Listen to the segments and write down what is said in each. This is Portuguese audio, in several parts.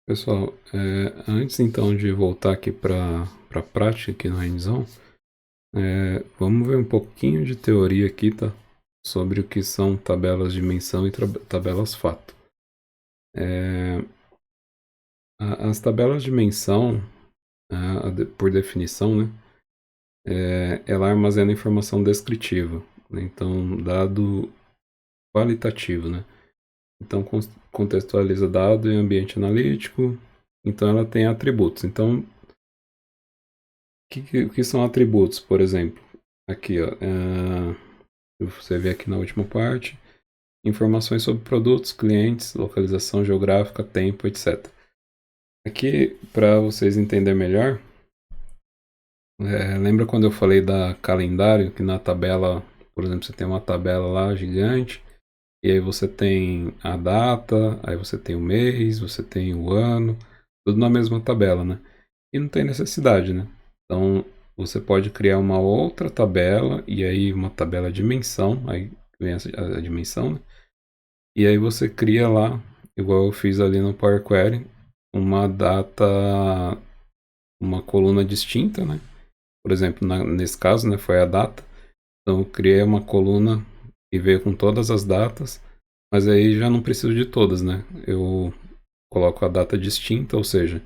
Pessoal, antes então de voltar aqui para a prática aqui no hands-on, vamos ver um pouquinho de teoria aqui, tá? Sobre o que são tabelas de dimensão e tabelas fato. As tabelas de dimensão, por definição, né, ela armazena informação descritiva, né? Então, dado qualitativo, né? Então, contextualiza dado em ambiente analítico, então ela tem atributos. Então, o que são atributos, por exemplo? Aqui, ó, você vê aqui na última parte, informações sobre produtos, clientes, localização geográfica, tempo, etc. Aqui, para vocês entenderem melhor, lembra quando eu falei da calendário, que na tabela, por exemplo, você tem uma tabela lá gigante, e aí você tem a data, aí você tem o mês, você tem o ano, tudo na mesma tabela, né? E não tem necessidade, né? Então, você pode criar uma outra tabela, e aí uma tabela dimensão, aí vem a dimensão, né? E aí você cria lá, igual eu fiz ali no Power Query, uma data, uma coluna distinta, né? Por exemplo, nesse caso, né, foi a data. Então, eu criei uma coluna e veio com todas as datas, mas aí já não preciso de todas, né? Eu coloco a data distinta, ou seja,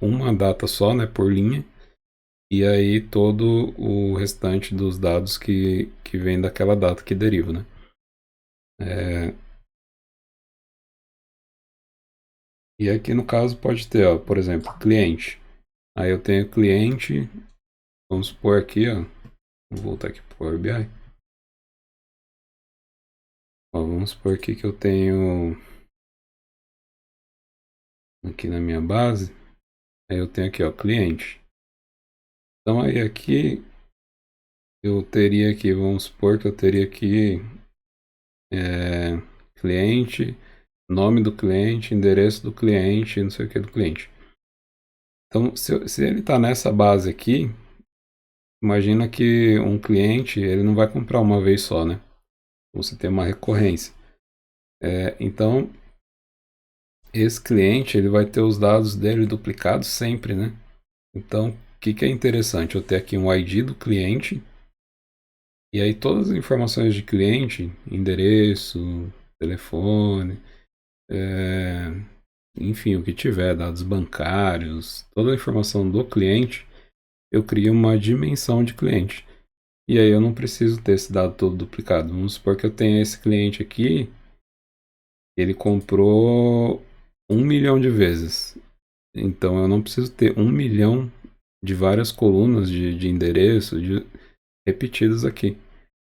uma data só, né, por linha, e aí todo o restante dos dados que vem daquela data que deriva, né? É, e aqui no caso pode ter, ó, por exemplo, cliente. Aí eu tenho cliente, vamos supor aqui, ó, vou voltar aqui para o Power BI. Ó, vamos supor aqui que eu tenho aqui na minha base, aí eu tenho aqui, ó, cliente. Então aí aqui eu teria aqui, vamos supor que eu teria aqui cliente, nome do cliente, endereço do cliente, não sei o que do cliente. Então, se ele está nessa base aqui, imagina que um cliente ele não vai comprar uma vez só, né? Você tem uma recorrência. Então, esse cliente ele vai ter os dados dele duplicados sempre, né? Então, o que é interessante? Eu ter aqui um ID do cliente e aí todas as informações de cliente, endereço, telefone, é, enfim, o que tiver, dados bancários, toda a informação do cliente, eu crio uma dimensão de cliente. E aí eu não preciso ter esse dado todo duplicado. Vamos supor que eu tenha esse cliente aqui, ele comprou 1 milhão de vezes. Então eu não preciso ter 1 milhão de várias colunas de endereço repetidas aqui.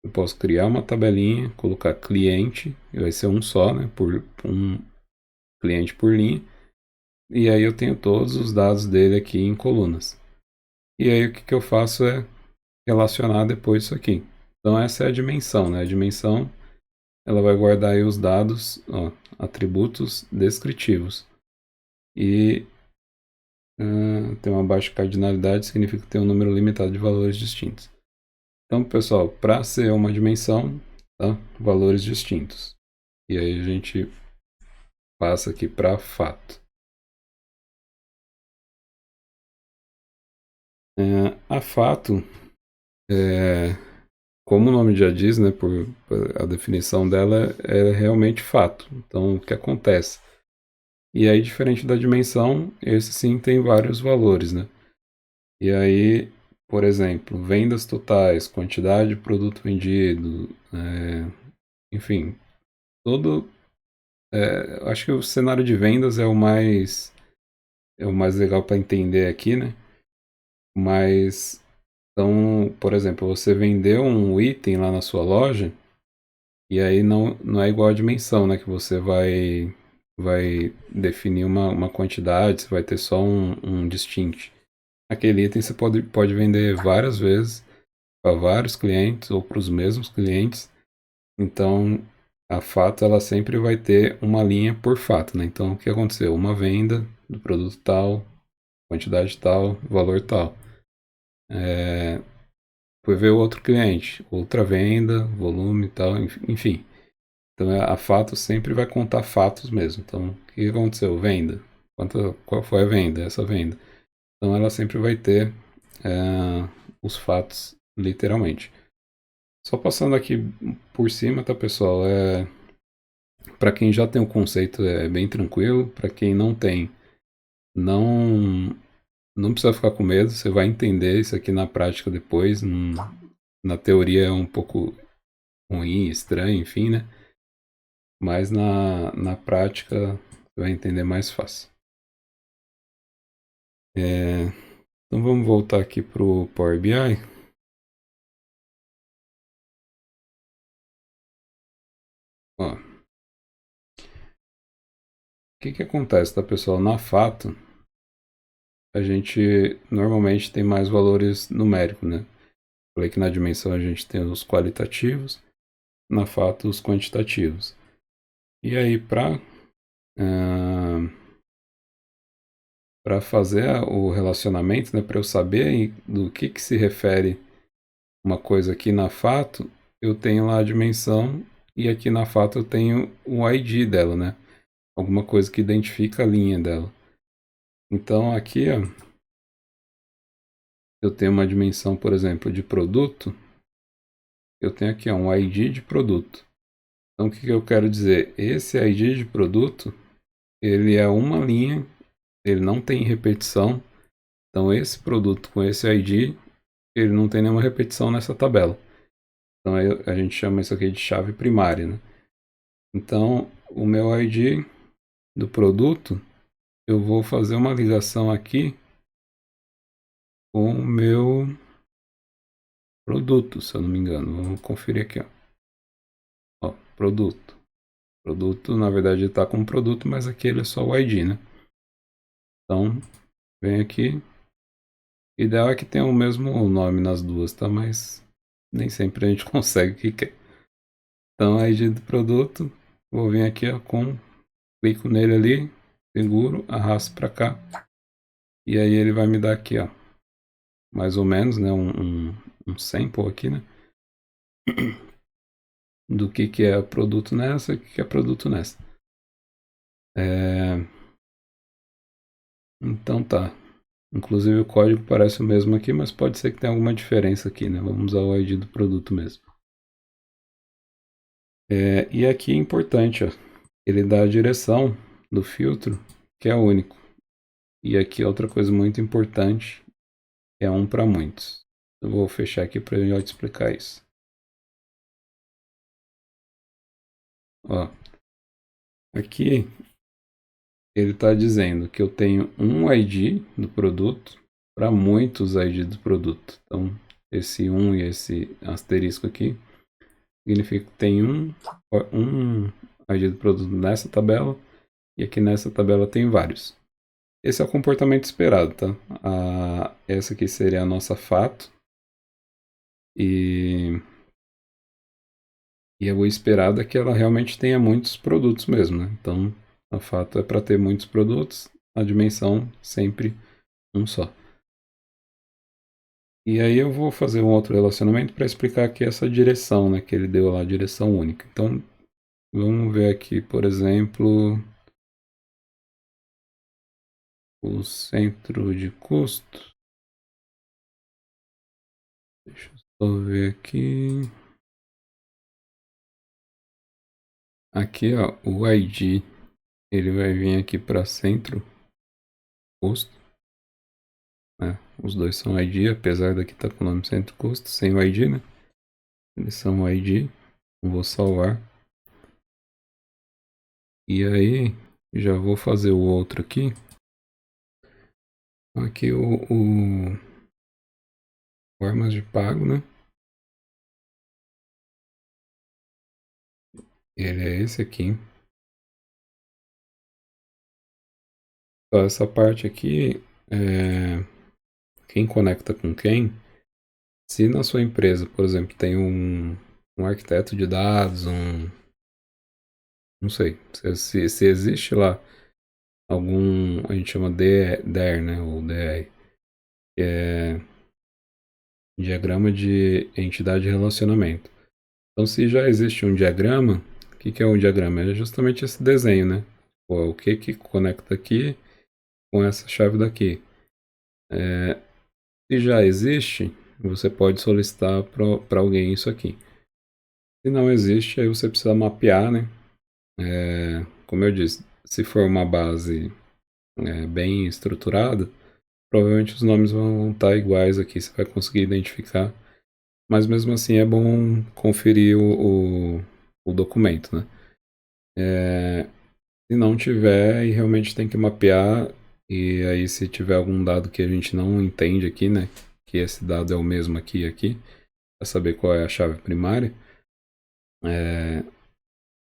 Eu posso criar uma tabelinha, colocar cliente, e vai ser um só, né? Por um cliente por linha. E aí eu tenho todos os dados dele aqui em colunas. E aí o que eu faço é relacionar depois isso aqui. Então essa é a dimensão, né? A dimensão ela vai guardar aí os dados, ó, atributos descritivos. E tem uma baixa cardinalidade, significa que tem um número limitado de valores distintos. Então, pessoal, para ser uma dimensão, tá? Valores distintos. E aí a gente passa aqui para fato. A fato, como o nome já diz, né, por a definição dela, é realmente fato. Então, o que acontece? E aí, diferente da dimensão, esse sim tem vários valores, né? E aí, por exemplo, vendas totais, quantidade de produto vendido, enfim, todo. Acho que o cenário de vendas é o mais legal para entender aqui, né? Mas, então, por exemplo, você vendeu um item lá na sua loja, e aí não é igual a dimensão, né? Que você vai definir uma quantidade, você vai ter só um distinct. Aquele item você pode vender várias vezes para vários clientes ou para os mesmos clientes. Então, a fato ela sempre vai ter uma linha por fato, né? Então, o que aconteceu? Uma venda do produto tal, quantidade tal, valor tal. Foi ver o outro cliente, outra venda, volume tal, enfim. Então, a fato sempre vai contar fatos mesmo. Então, o que aconteceu? Venda. qual foi a venda, essa venda. Então ela sempre vai ter os fatos literalmente. Só passando aqui por cima, tá, pessoal? Para quem já tem o conceito é bem tranquilo. Para quem não tem, não não precisa ficar com medo. Você vai entender isso aqui na prática depois. Na teoria é um pouco ruim, estranho, enfim, né? Mas na prática você vai entender mais fácil. Então vamos voltar aqui para o Power BI. Ó, o que acontece, tá, pessoal? Na Fato, a gente normalmente tem mais valores numéricos, né? Falei que na dimensão a gente tem os qualitativos, na Fato os quantitativos. E aí, para fazer o relacionamento, né, para eu saber do que se refere uma coisa aqui na Fato, eu tenho lá a dimensão e aqui na Fato eu tenho o ID dela, né? Alguma coisa que identifica a linha dela. Então aqui, ó, eu tenho uma dimensão, por exemplo, de produto. Eu tenho aqui ó, um ID de produto. Então o que eu quero dizer? Esse ID de produto, ele é uma linha, ele não tem repetição. Então esse produto com esse ID, ele não tem nenhuma repetição nessa tabela. Então a gente chama isso aqui de chave primária, né? Então o meu ID do produto, eu vou fazer uma ligação aqui com o meu produto, se eu não me engano. Vamos conferir aqui, ó, produto. Produto, na verdade, está com produto, mas aqui ele é só o ID, né? Então, vem aqui. O ideal é que tenha o mesmo nome nas duas, tá? Mas nem sempre a gente consegue o que quer. Então, ID do produto, vou vir aqui ó, clico nele ali, seguro, arrasto para cá. E aí ele vai me dar aqui, ó, mais ou menos, né, um sample aqui, né? Do que é produto nessa e o que é produto nessa. Então tá. Inclusive o código parece o mesmo aqui, mas pode ser que tenha alguma diferença aqui, né? Vamos usar o ID do produto mesmo. E aqui é importante, ó, ele dá a direção do filtro, que é único. E aqui outra coisa muito importante, é um para muitos. Eu vou fechar aqui para eu te explicar isso. Ó, aqui ele está dizendo que eu tenho um ID do produto para muitos ID do produto. Então, esse 1 e esse asterisco aqui significa que tem um ID do produto nessa tabela e aqui nessa tabela tem vários. Esse é o comportamento esperado, tá? Essa aqui seria a nossa fato e o esperado é que ela realmente tenha muitos produtos mesmo, né? Então, a fato é para ter muitos produtos, a dimensão sempre um só. E aí eu vou fazer um outro relacionamento para explicar aqui essa direção, né, que ele deu lá, direção única. Então, vamos ver aqui, por exemplo, o centro de custo. Deixa eu só ver aqui. Aqui, ó, o ID, ele vai vir aqui para centro custo. Né? Os dois são ID, apesar daqui estar com o nome centro custo, sem o ID, né? Eles são ID. Vou salvar. E aí, já vou fazer o outro aqui. Aqui o formas de pago, né? Ele é esse aqui. Então, essa parte aqui, quem conecta com quem? Se na sua empresa, por exemplo, tem um arquiteto de dados, não sei, se existe lá algum, a gente chama de DER, né, ou DR, que é diagrama de entidade de relacionamento. Então, se já existe um diagrama, o que é um diagrama? É justamente esse desenho, né? O que conecta aqui com essa chave daqui. Se já existe, você pode solicitar para alguém isso aqui. Se não existe, aí você precisa mapear, né? Como eu disse, se for uma base bem estruturada, provavelmente os nomes vão estar iguais aqui, você vai conseguir identificar. Mas mesmo assim é bom conferir o documento, né? Se não tiver, e realmente tem que mapear, e aí se tiver algum dado que a gente não entende aqui, né? Que esse dado é o mesmo aqui e aqui, para saber qual é a chave primária,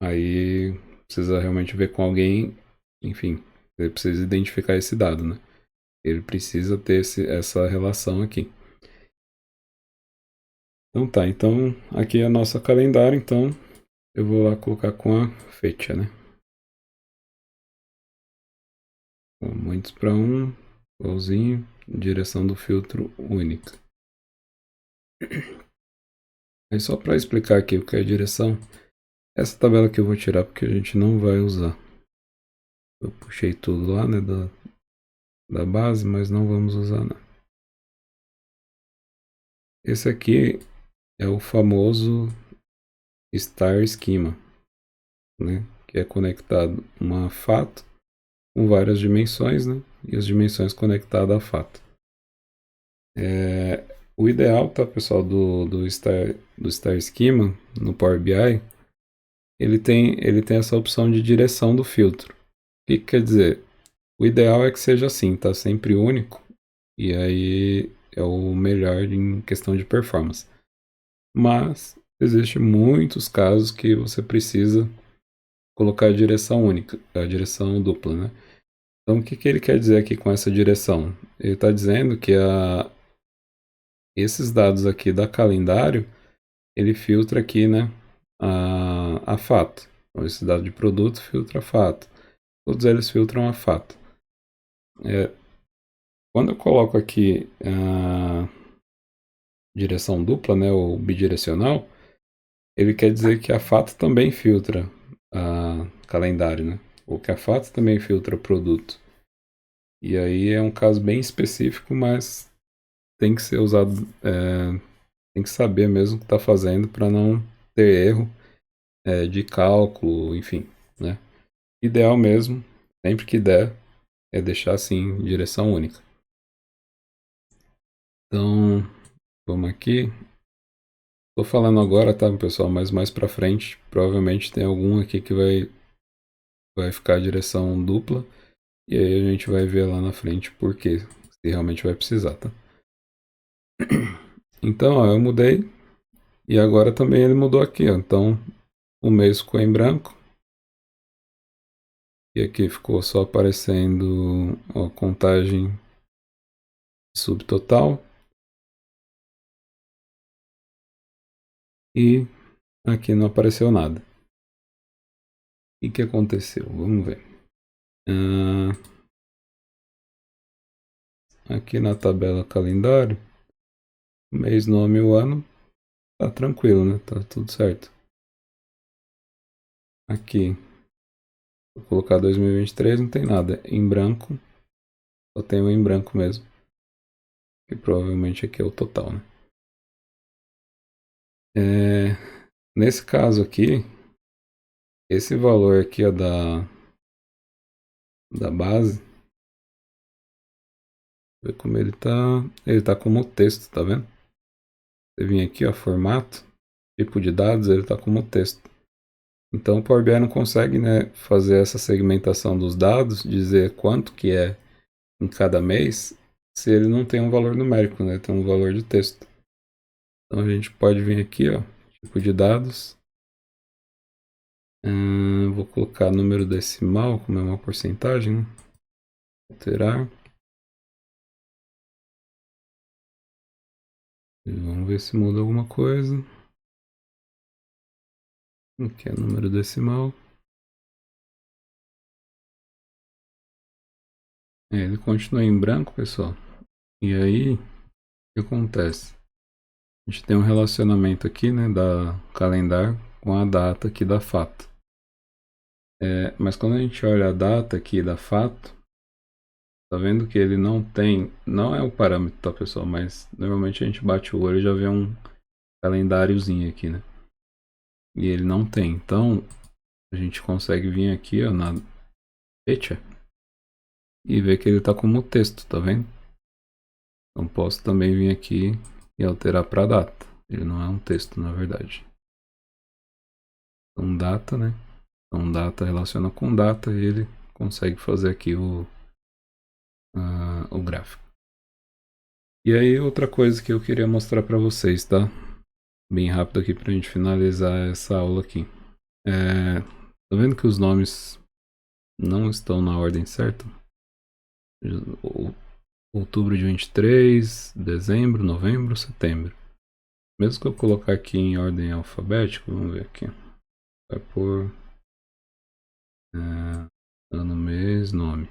aí precisa realmente ver com alguém, enfim, ele precisa identificar esse dado, né? Ele precisa ter essa relação aqui. Então tá, então aqui é a nossa calendário, então eu vou lá colocar com a fecha, né? Muitos para um, igualzinho, direção do filtro única. Aí só para explicar aqui o que é direção, essa tabela que eu vou tirar porque a gente não vai usar. Eu puxei tudo lá, né, da base, mas não vamos usar não. Esse aqui é o famoso Star Schema, né, que é conectado uma fato com várias dimensões, né, e as dimensões conectadas à fato. O ideal, tá, pessoal, do Star Schema no Power BI, ele tem essa opção de direção do filtro. O que quer dizer? O ideal é que seja assim, tá sempre único, e aí é o melhor em questão de performance. Mas existem muitos casos que você precisa colocar a direção única, a direção dupla, né? Então o que ele quer dizer aqui com essa direção? Ele está dizendo que esses dados aqui da calendário, ele filtra aqui, né, a fato. Então, esse dado de produto filtra a fato. Todos eles filtram a fato. Quando eu coloco aqui a direção dupla, né, ou bidirecional, ele quer dizer que a fato também filtra a calendário, né? Ou que a fato também filtra produto. E aí é um caso bem específico, mas tem que ser usado, tem que saber mesmo o que está fazendo para não ter erro de cálculo, enfim, né? Ideal mesmo, sempre que der, é deixar assim, direção única. Então, vamos aqui. Tô falando agora, tá, pessoal, mas mais para frente, provavelmente tem algum aqui que vai ficar a direção dupla, e aí a gente vai ver lá na frente por quê, se realmente vai precisar, tá? Então, ó, eu mudei, e agora também ele mudou aqui, ó. Então, o mês ficou em branco, e aqui ficou só aparecendo a contagem subtotal. E aqui não apareceu nada. O que aconteceu? Vamos ver. Aqui na tabela calendário, mês, nome e o ano, tá tranquilo, né? Tá tudo certo. Aqui, vou colocar 2023, não tem nada. Em branco, só tem o em branco mesmo. Que provavelmente aqui é o total, né? Nesse caso aqui, esse valor aqui ó, da base, ver como ele tá como texto, tá vendo? Você vem aqui, ó, formato, tipo de dados, ele tá como texto. Então o Power BI não consegue, né, fazer essa segmentação dos dados, dizer quanto que é em cada mês, se ele não tem um valor numérico, né, tem um valor de texto. Então a gente pode vir aqui, ó, tipo de dados. Vou colocar número decimal, como é uma porcentagem, né? Alterar. E vamos ver se muda alguma coisa. Aqui é número decimal. Ele continua em branco, pessoal. E aí, o que acontece? A gente tem um relacionamento aqui, né, da calendário com a data aqui da fato. Mas quando a gente olha a data aqui da fato, Tá vendo que ele não tem, não é o parâmetro, tá, pessoal? Mas normalmente a gente bate o olho e já vê um calendáriozinho aqui, né? E ele não tem. Então, a gente consegue vir aqui, ó, na fecha e ver que ele tá como texto, tá vendo? Então, posso também vir aqui e alterar para data. Ele não é um texto, na verdade. Então, data, né? Então, data relaciona com data e ele consegue fazer aqui o gráfico. E aí, outra coisa que eu queria mostrar para vocês, tá? Bem rápido aqui para a gente finalizar essa aula aqui. Tá vendo que os nomes não estão na ordem certa? Outubro de 23, dezembro, novembro, setembro. Mesmo que eu colocar aqui em ordem alfabética, vamos ver aqui. Vai por ano, mês, nome.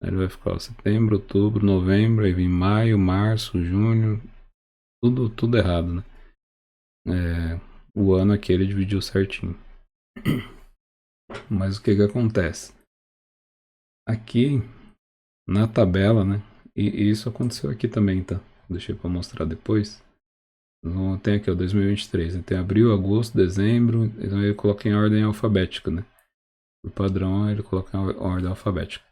Aí ele vai ficar ó, setembro, outubro, novembro, aí vem maio, março, junho. Tudo errado, né? O ano aqui ele dividiu certinho. Mas o que que acontece? Aqui na tabela, né? E isso aconteceu aqui também, tá? Deixei para mostrar depois. Então, tem aqui o 2023, né? Tem abril, agosto, dezembro. Então ele coloca em ordem alfabética, né? Por padrão ele coloca em ordem alfabética.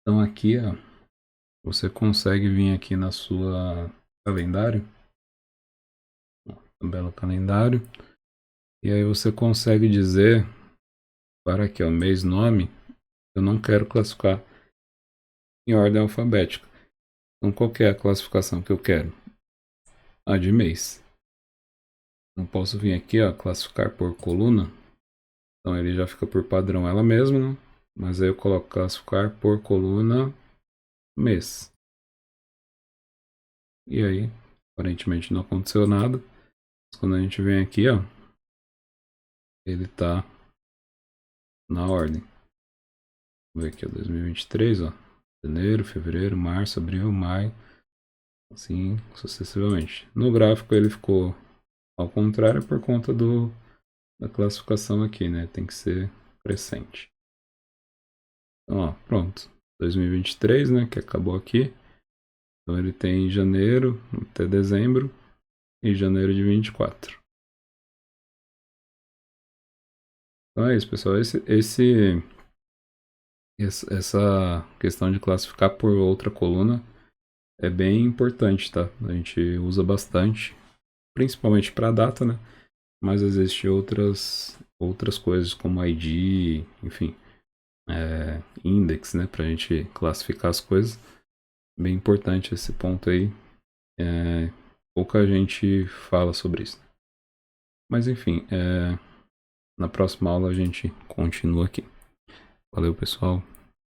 Então aqui, ó, você consegue vir aqui na sua calendário, tabela calendário, e aí você consegue dizer para aqui, ó, mês, nome, eu não quero classificar em ordem alfabética. Então qual que é a classificação que eu quero? A de mês. Não posso vir aqui, ó, classificar por coluna. Então ele já fica por padrão ela mesma, né? Mas aí eu coloco classificar por coluna mês. E aí, aparentemente não aconteceu nada. Mas quando a gente vem aqui, ó, ele tá na ordem. Vamos ver aqui, ó, 2023, ó. Janeiro, fevereiro, março, abril, maio. Assim sucessivamente. No gráfico ele ficou ao contrário por conta da classificação aqui, né? Tem que ser crescente. Então, ó, pronto. 2023, né? Que acabou aqui. Então ele tem janeiro até dezembro e janeiro de 24. Então é isso, pessoal. Essa questão de classificar por outra coluna é bem importante, tá? A gente usa bastante, principalmente para data, né? Mas existem outras coisas como ID, enfim, index, né? Para a gente classificar as coisas. Bem importante esse ponto aí. Pouca gente fala sobre isso. Mas enfim, na próxima aula a gente continua aqui. Valeu, pessoal.